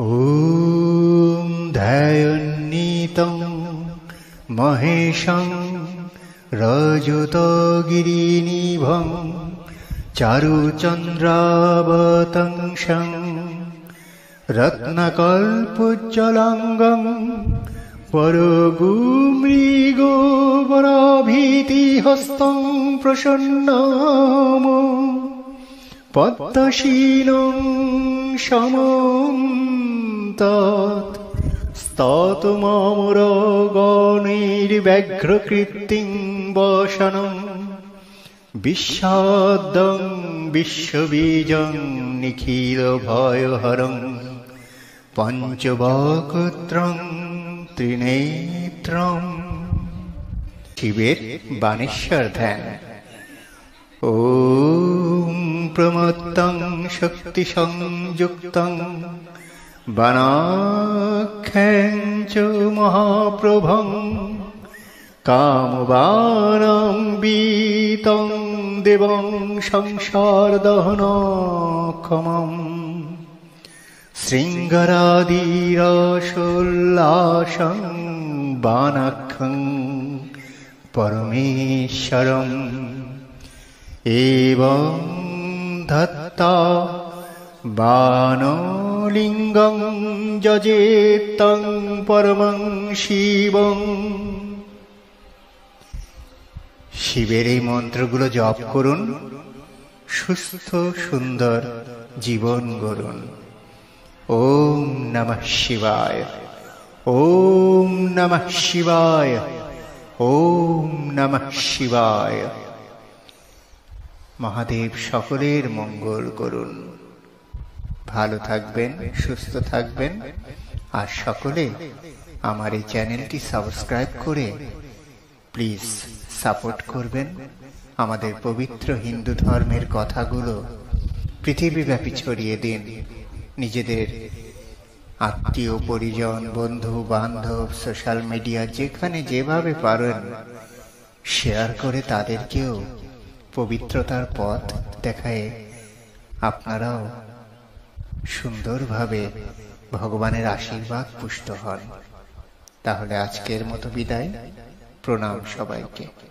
ॐ ध्यायन्नितं महेशं रजतगिरिनिभं चारुचन्द्रावतंसं रत्नकल्पोज्ज्वलाङ्गं वरगुमृगवराभीतिहस्तं प्रसन्नं पद्मशीलं समं तत् स्तोतुममुरगणैर्व्याघ्रकृतिं वसनं विषादं विश्वबीजं निखिलभयहरं पञ्चवक्त्रं त्रिनेत्रं। शिवेर बाणेश्वर ध्यान। ॐ प्रमत्तं शक्तिसंयुक्तं बाणाख्यं च महाप्रभं कामबाणं वीतं देवं संसारदहनक्षमं शृङ्गारादिरसोल्लासं बाणाख्यं परमेश्वरम् एवं धत्ता बाणलिङ्गं यजेत्तं परमं शिवं। শিবের এই মন্ত্রগুলো জপ করুন, সুস্থ সুন্দর জীবন গড়ুন। ওম নমঃ শিবায়, ওম নমঃ শিবায়, ওম নমঃ শিবায়। মহাদেব সকলের মঙ্গল করুন। ভালো থাকবেন, সুস্থ থাকবেন, আর সকলে আমার এই চ্যানেলটি সাবস্ক্রাইব করে প্লিজ সাপোর্ট করবেন। আমাদের পবিত্র হিন্দু ধর্মের কথাগুলো পৃথিবীব্যাপী ছড়িয়ে দিন। নিজেদের আত্মীয় পরিজন, বন্ধু বান্ধব, সোশ্যাল মিডিয়া যেখানে যেভাবে পারেন শেয়ার করে তাদেরকেও পবিত্রতার পথ দেখায় আপনারাও সুন্দরভাবে ভগবানের আশীর্বাদ পুষ্ট হন। তাহলে আজকের মতো বিদায়। প্রণাম সবাইকে।